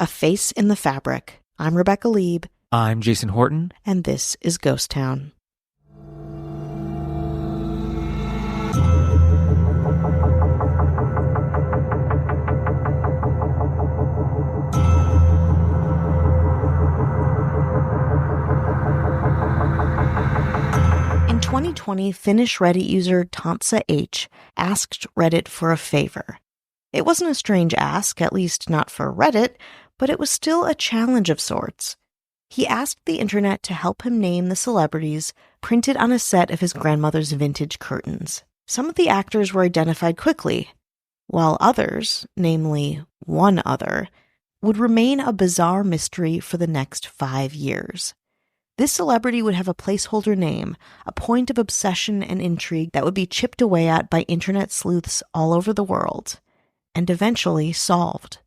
A Face in the Fabric. I'm Rebecca Lieb. I'm Jason Horton. And this is Ghost Town. In 2020, Finnish Reddit user Tansa H asked Reddit for a favor. It wasn't a strange ask, at least not for Reddit, but it was still a challenge of sorts. He asked the internet to help him name the celebrities printed on a set of his grandmother's vintage curtains. Some of the actors were identified quickly, while others, namely one other, would remain a bizarre mystery for the next 5 years. This celebrity would have a placeholder name, a point of obsession and intrigue that would be chipped away at by internet sleuths all over the world, and eventually solved.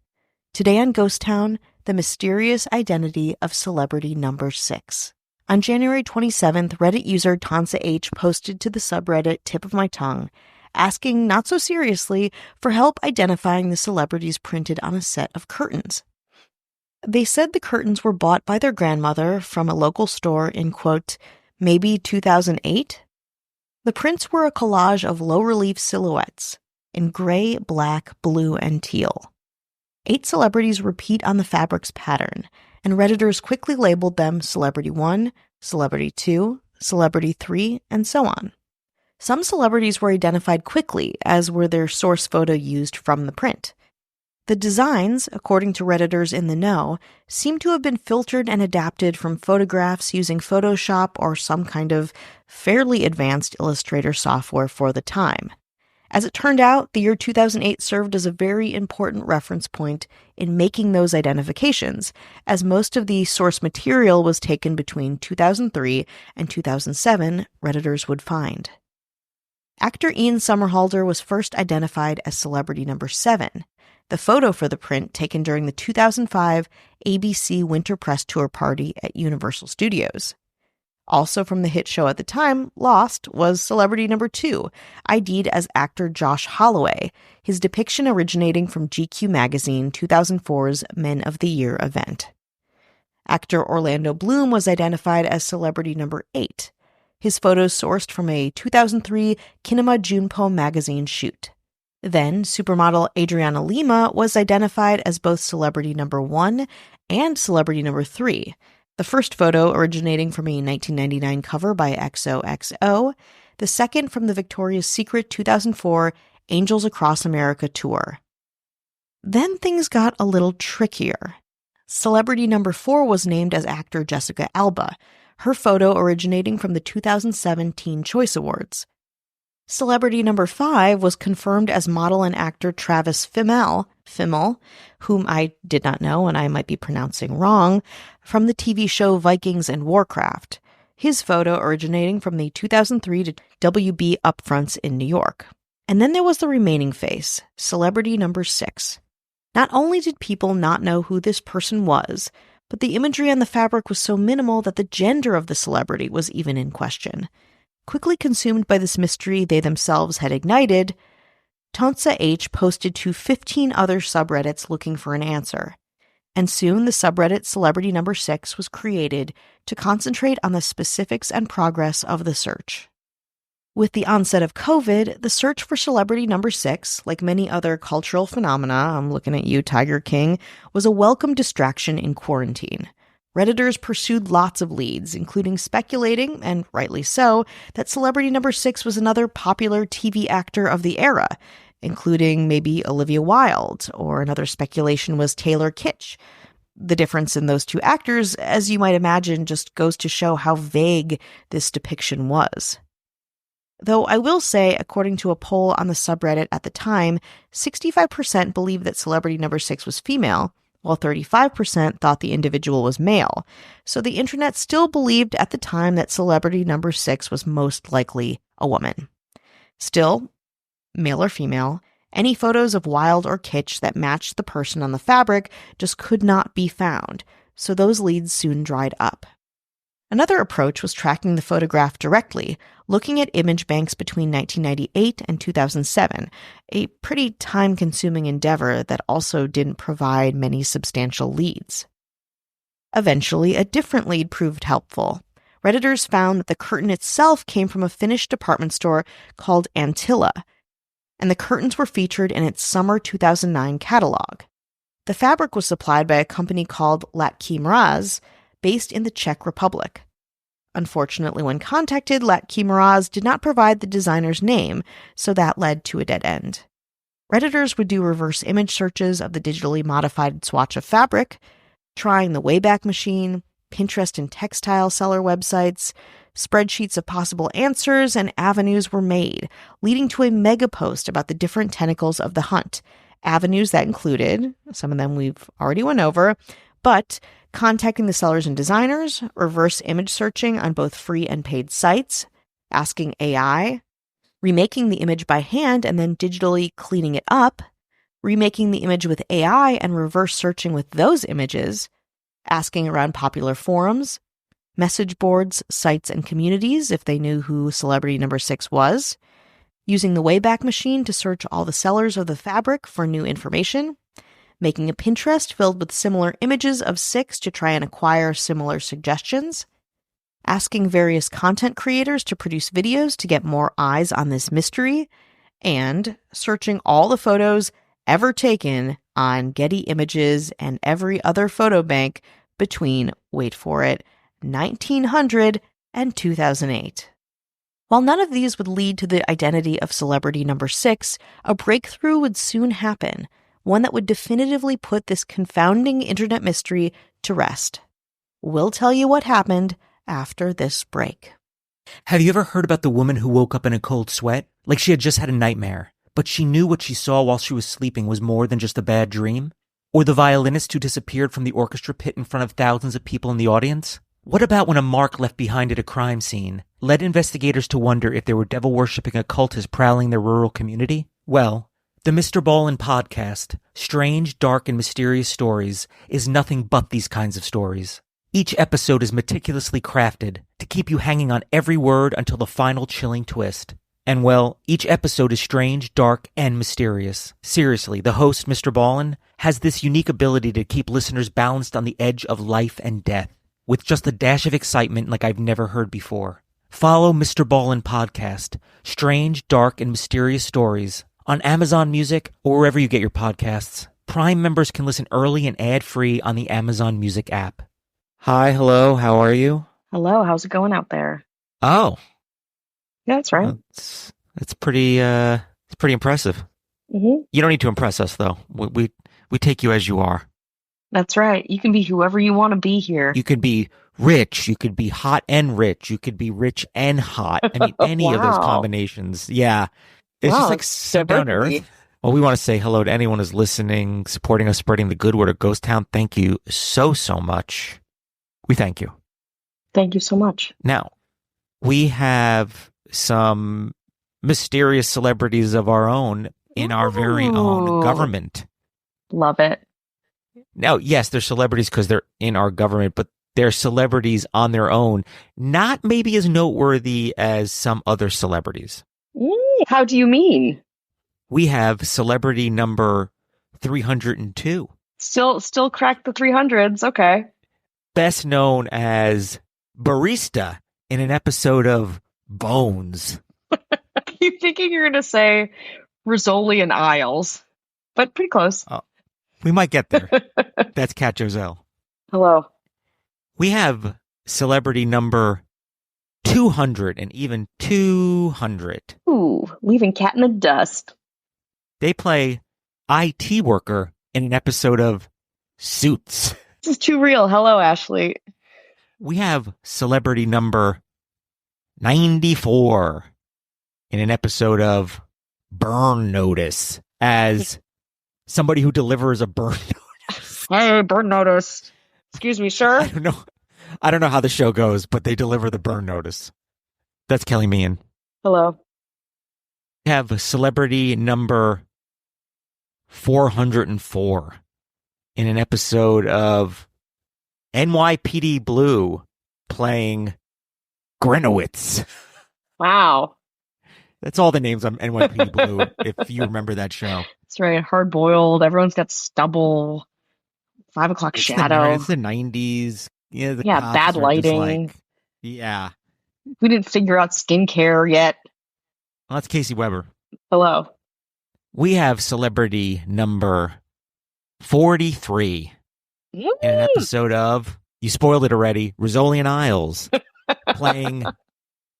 Today on Ghost Town, the mysterious identity of celebrity number 6. On January 27th, Reddit user Tansa H posted to the subreddit Tip of My Tongue, asking, not so seriously, for help identifying the celebrities printed on a set of curtains. They said the curtains were bought by their grandmother from a local store in, quote, maybe 2008? The prints were a collage of low-relief silhouettes in gray, black, blue, and teal. 8 celebrities repeat on the fabric's pattern, and Redditors quickly labeled them Celebrity 1, Celebrity 2, Celebrity 3, and so on. Some celebrities were identified quickly, as were their source photo used from the print. The designs, according to Redditors in the know, seem to have been filtered and adapted from photographs using Photoshop or some kind of fairly advanced Illustrator software for the time. As it turned out, the year 2008 served as a very important reference point in making those identifications, as most of the source material was taken between 2003 and 2007, Redditors would find. Actor Ian Somerhalder was first identified as celebrity number 7, the photo for the print taken during the 2005 ABC Winter Press Tour party at Universal Studios. Also from the hit show at the time, Lost, was celebrity number 2, ID'd as actor Josh Holloway, his depiction originating from GQ magazine 2004's Men of the Year event. Actor Orlando Bloom was identified as celebrity number 8, his photos sourced from a 2003 Kinema Junpo magazine shoot. Then, supermodel Adriana Lima was identified as both celebrity number 1 and celebrity number 3, the first photo originating from a 1999 cover by XOXO, the second from the Victoria's Secret 2004 Angels Across America tour. Then things got a little trickier. Celebrity number 4 was named as actor Jessica Alba, her photo originating from the 2007 Teen Choice Awards. Celebrity number 5 was confirmed as model and actor Travis Fimmel, whom I did not know and I might be pronouncing wrong, from the TV show Vikings and Warcraft, his photo originating from the 2003 WB upfronts in New York. And then there was the remaining face, celebrity number 6. Not only did people not know who this person was, but the imagery on the fabric was so minimal that the gender of the celebrity was even in question. Quickly consumed by this mystery they themselves had ignited, Tansa H posted to 15 other subreddits looking for an answer. And soon the subreddit Celebrity Number 6 was created to concentrate on the specifics and progress of the search. With the onset of COVID, the search for Celebrity Number 6, like many other cultural phenomena, I'm looking at you, Tiger King, was a welcome distraction in quarantine. Redditors pursued lots of leads, including speculating, and rightly so, that celebrity number 6 was another popular TV actor of the era, including maybe Olivia Wilde, or another speculation was Taylor Kitsch. The difference in those two actors, as you might imagine, just goes to show how vague this depiction was. Though I will say, according to a poll on the subreddit at the time, 65% believed that celebrity number 6 was female, while 35% thought the individual was male, so the internet still believed at the time that celebrity number 6 was most likely a woman. Still, male or female, any photos of Wilde or Kitsch that matched the person on the fabric just could not be found, so those leads soon dried up. Another approach was tracking the photograph directly, looking at image banks between 1998 and 2007, a pretty time-consuming endeavor that also didn't provide many substantial leads. Eventually, a different lead proved helpful. Redditors found that the curtain itself came from a Finnish department store called Antilla, and the curtains were featured in its summer 2009 catalog. The fabric was supplied by a company called Latky Mraz, based in the Czech Republic. Unfortunately, when contacted, Latky Mraz did not provide the designer's name, so that led to a dead end. Redditors would do reverse image searches of the digitally modified swatch of fabric, trying the Wayback Machine, Pinterest and textile seller websites. Spreadsheets of possible answers and avenues were made, leading to a mega post about the different tentacles of the hunt. Avenues that included, some of them we've already went over, but contacting the sellers and designers, reverse image searching on both free and paid sites, asking AI, remaking the image by hand and then digitally cleaning it up, remaking the image with AI and reverse searching with those images, asking around popular forums, message boards, sites, and communities if they knew who celebrity number 6 was, using the Wayback Machine to search all the sellers of the fabric for new information, making a Pinterest filled with similar images of 6 to try and acquire similar suggestions, asking various content creators to produce videos to get more eyes on this mystery, and searching all the photos ever taken on Getty Images and every other photo bank between, wait for it, 1900 and 2008. While none of these would lead to the identity of celebrity number 6, a breakthrough would soon happen, one that would definitively put this confounding internet mystery to rest. We'll tell you what happened after this break. Have you ever heard about the woman who woke up in a cold sweat? Like she had just had a nightmare, but she knew what she saw while she was sleeping was more than just a bad dream? Or the violinist who disappeared from the orchestra pit in front of thousands of people in the audience? What about when a mark left behind at a crime scene led investigators to wonder if there were devil-worshipping occultists prowling their rural community? Well, the Mr. Ballin podcast, Strange, Dark, and Mysterious Stories, is nothing but these kinds of stories. Each episode is meticulously crafted to keep you hanging on every word until the final chilling twist. And well, each episode is strange, dark, and mysterious. Seriously, the host, Mr. Ballin, has this unique ability to keep listeners balanced on the edge of life and death, with just a dash of excitement like I've never heard before. Follow Mr. Ballin podcast, Strange, Dark, and Mysterious Stories, on Amazon Music or wherever you get your podcasts. Prime members can listen early and ad-free on the Amazon Music app. Hi, hello, how are you? Hello, how's it going out there? Oh. Yeah, that's right. It's pretty impressive. Mm-hmm. You don't need to impress us, though. We take you as you are. That's right. You can be whoever you want to be here. You could be rich. You could be hot and rich. You could be rich and hot. I mean, any of those combinations. Yeah. It's just like so down to earth. Well, we want to say hello to anyone who's listening, supporting us, spreading the good word of Ghost Town. Thank you so much. We thank you. Thank you so much. Now, we have some mysterious celebrities of our own in our very own government. Love it. Now, yes, they're celebrities because they're in our government, but they're celebrities on their own, not maybe as noteworthy as some other celebrities. How do you mean? We have celebrity number 302. Still crack the 300s. Okay. Best known as barista in an episode of Bones. You thinking you're going to say Rizzoli and Isles, but pretty close. Oh, we might get there. That's Cat Joselle. Hello. We have celebrity number 200 and even 200. Ooh, leaving Cat in the dust. They play IT worker in an episode of Suits. This is too real. Hello, Ashley. We have celebrity number 94 in an episode of Burn Notice as somebody who delivers a burn notice. Hey, burn notice. Excuse me, sir. I don't know how the show goes, but they deliver the burn notice. That's Kelly Meehan. Hello. We have celebrity number 404 in an episode of NYPD Blue, playing Grinowitz. Wow. That's all the names on NYPD Blue, if you remember that show. That's right. Hard boiled. Everyone's got stubble. 5 o'clock shadow. It's the 90s. Yeah, the Yeah, cops bad are just lighting. like, yeah. We didn't figure out skincare yet. Well, that's Casey Weber. Hello. We have celebrity number 43 in an episode of, you spoiled it already, Rizzoli and Isles, playing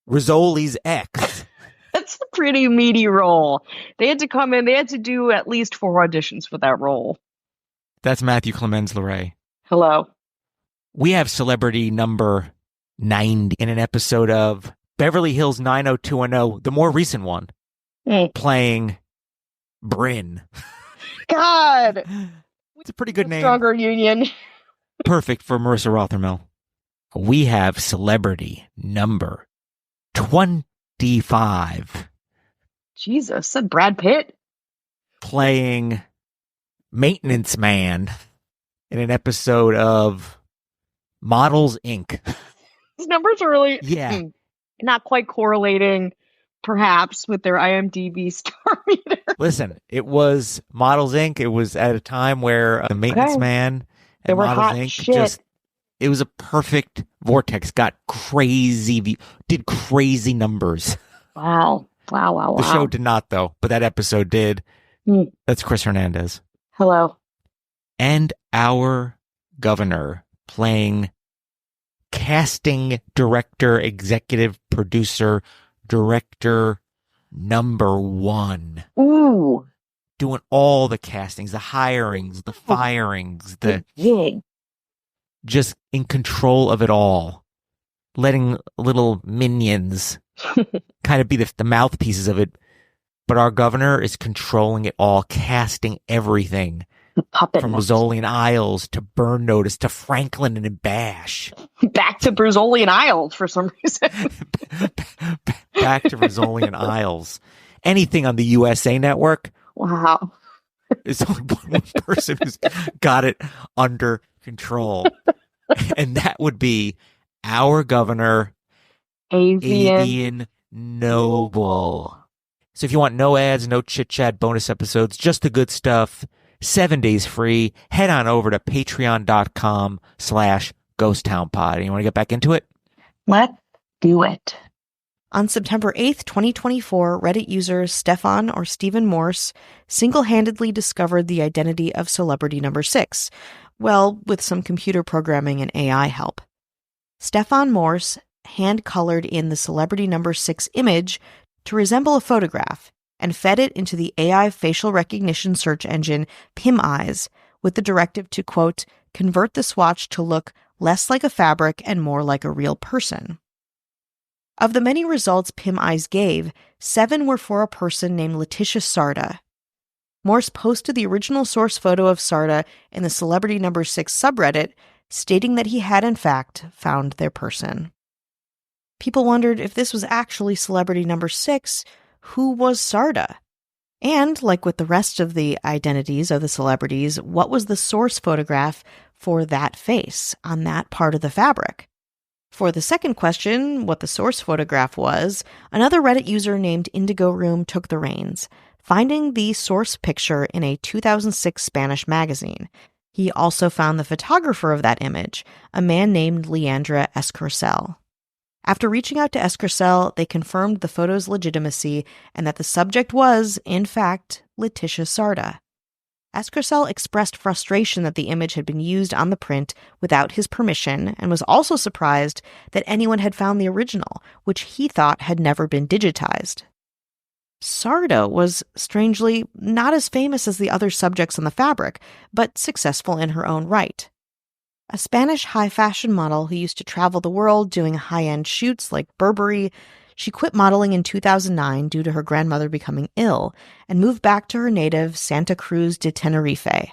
Rizzoli's ex. That's a pretty meaty role. They had to come in, they had to do at least 4 auditions for that role. That's Matthew Clemens LeRae. Hello. We have celebrity number 90 in an episode of Beverly Hills 90210, the more recent one, playing Bryn. God! It's a pretty good name. Stronger union. Perfect for Marissa Rothermel. We have celebrity number 25. Jesus, said Brad Pitt? Playing Maintenance Man in an episode of Models Inc. These numbers are really not quite correlating, perhaps, with their IMDb star meter. Listen, it was Models Inc. It was at a time where the Maintenance Man and Models Inc. Shit. It was a perfect vortex. Got crazy, did crazy numbers. Wow. The show did not, though, but that episode did. That's Chris Hernandez. Hello. And our governor playing casting director, executive producer, director number 1. Ooh. Doing all the castings, the hirings, the firings, just in control of it all. Letting little minions kind of be the mouthpieces of it. But our governor is controlling it all, casting everything. From Rizzoli and Isles to Burn Notice to Franklin and Bash. Back to Rizzoli and Isles for some reason. Back to Rizzoli and Isles. Anything on the USA Network. Wow. There's only one person who's got it under control. And that would be our governor, Avian Noble. So if you want no ads, no chit-chat, bonus episodes, just the good stuff, 7 days free, head on over to patreon.com/ghosttownpod. You want to get back into it? Let's do it. On September 8th, 2024, Reddit user Stefan or Stephen Morse single-handedly discovered the identity of celebrity number 6. Well, with some computer programming and AI help. Stefan Morse hand-colored in the celebrity number 6 image to resemble a photograph and fed it into the AI facial recognition search engine PimEyes with the directive to, quote, convert the swatch to look less like a fabric and more like a real person. Of the many results PimEyes gave, 7 were for a person named Letitia Sarda. Morse posted the original source photo of Sarda in the celebrity number 6 subreddit, stating that he had in fact found their person. People wondered if this was actually celebrity number 6, who was Sarda? And, like with the rest of the identities of the celebrities, what was the source photograph for that face on that part of the fabric? For the second question, what the source photograph was, another Reddit user named Indigo Room took the reins, finding the source picture in a 2006 Spanish magazine. He also found the photographer of that image, a man named Leandra Escarcel. After reaching out to Escarcel, they confirmed the photo's legitimacy and that the subject was, in fact, Letitia Sarda. Escarcel expressed frustration that the image had been used on the print without his permission and was also surprised that anyone had found the original, which he thought had never been digitized. Sarda was, strangely, not as famous as the other subjects on the fabric, but successful in her own right. A Spanish high-fashion model who used to travel the world doing high-end shoots like Burberry, she quit modeling in 2009 due to her grandmother becoming ill and moved back to her native Santa Cruz de Tenerife.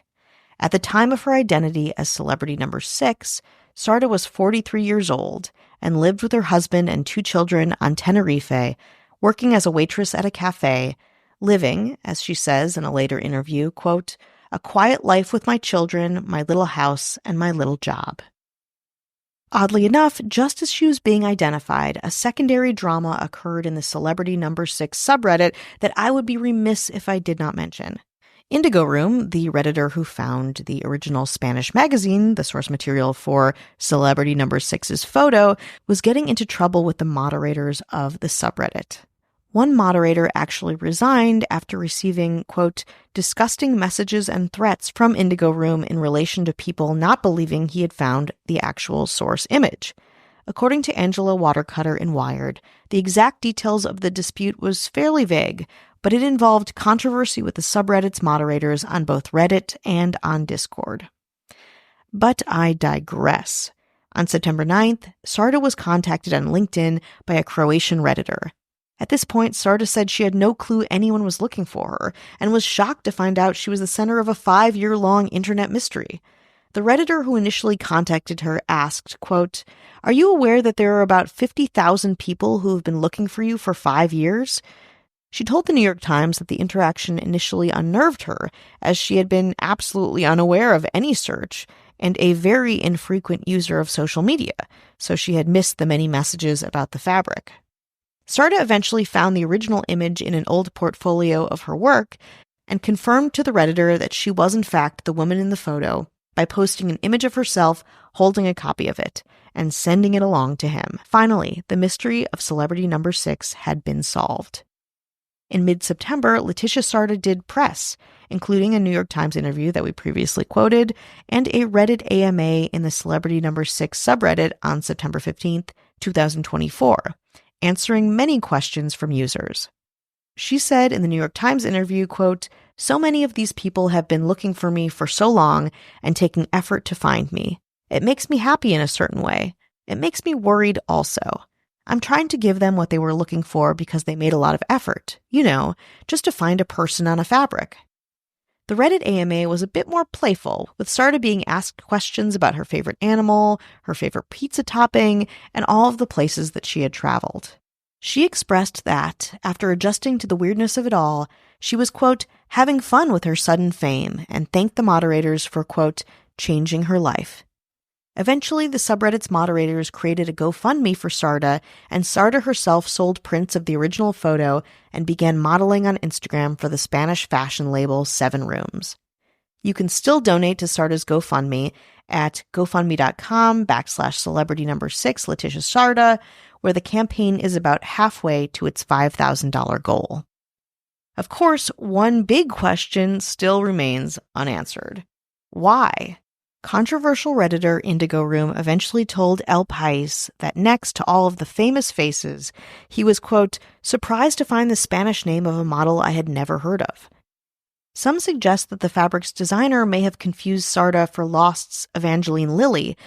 At the time of her identity as celebrity number 6, Sarda was 43 years old and lived with her husband and 2 children on Tenerife, working as a waitress at a cafe, living, as she says in a later interview, quote, a quiet life with my children, my little house, and my little job. Oddly enough, just as she was being identified, a secondary drama occurred in the Celebrity Number 6 subreddit that I would be remiss if I did not mention. Indigo Room, the Redditor who found the original Spanish magazine, the source material for Celebrity Number 6's photo, was getting into trouble with the moderators of the subreddit. One moderator actually resigned after receiving, quote, disgusting messages and threats from Indigo Room in relation to people not believing he had found the actual source image. According to Angela Watercutter in Wired, the exact details of the dispute was fairly vague, but it involved controversy with the subreddit's moderators on both Reddit and on Discord. But I digress. On September 9th, Sarda was contacted on LinkedIn by a Croatian Redditor. At this point, Sarda said she had no clue anyone was looking for her and was shocked to find out she was the center of a 5-year-long internet mystery. The Redditor who initially contacted her asked, quote, "Are you aware that there are about 50,000 people who have been looking for you for 5 years?" She told the New York Times that the interaction initially unnerved her, as she had been absolutely unaware of any search and a very infrequent user of social media, so she had missed the many messages about the fabric. Sarda eventually found the original image in an old portfolio of her work and confirmed to the Redditor that she was in fact the woman in the photo by posting an image of herself holding a copy of it and sending it along to him. Finally, the mystery of Celebrity Number 6 had been solved. In mid-September, Letitia Sarda did press, including a New York Times interview that we previously quoted and a Reddit AMA in the Celebrity Number 6 subreddit on September 15th, 2024. Answering many questions from users. She said in the New York Times interview, quote, "So many of these people have been looking for me for so long and taking effort to find me. It makes me happy in a certain way. It makes me worried also. I'm trying to give them what they were looking for because they made a lot of effort, just to find a person on a fabric." The Reddit AMA was a bit more playful, with Sarda being asked questions about her favorite animal, her favorite pizza topping, and all of the places that she had traveled. She expressed that, after adjusting to the weirdness of it all, she was, quote, having fun with her sudden fame, and thanked the moderators for, quote, changing her life. Eventually, the subreddit's moderators created a GoFundMe for Sarda, and Sarda herself sold prints of the original photo and began modeling on Instagram for the Spanish fashion label 7 Rooms. You can still donate to Sarda's GoFundMe at gofundme.com/celebrity number 6 Letitia Sarda, where the campaign is about halfway to its $5,000 goal. Of course, one big question still remains unanswered. Why? Controversial Redditor Indigo Room eventually told El País that next to all of the famous faces, he was, quote, surprised to find the Spanish name of a model I had never heard of. Some suggest that the fabric's designer may have confused Sarda for Lost's Evangeline Lilly,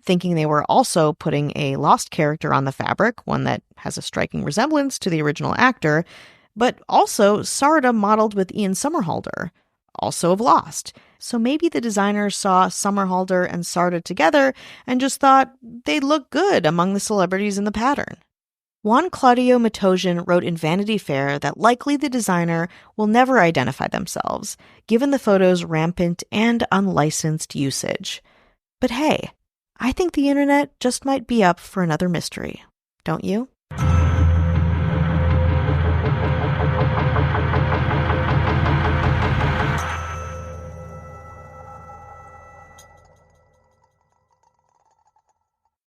thinking they were also putting a Lost character on the fabric, one that has a striking resemblance to the original actor, but also Sarda modeled with Ian Somerhalder, also of Lost. So maybe the designers saw Somerhalder and Sarda together and just thought they'd look good among the celebrities in the pattern. Juan Claudio Matosian wrote in Vanity Fair that likely the designer will never identify themselves, given the photo's rampant and unlicensed usage. But hey, I think the internet just might be up for another mystery, don't you?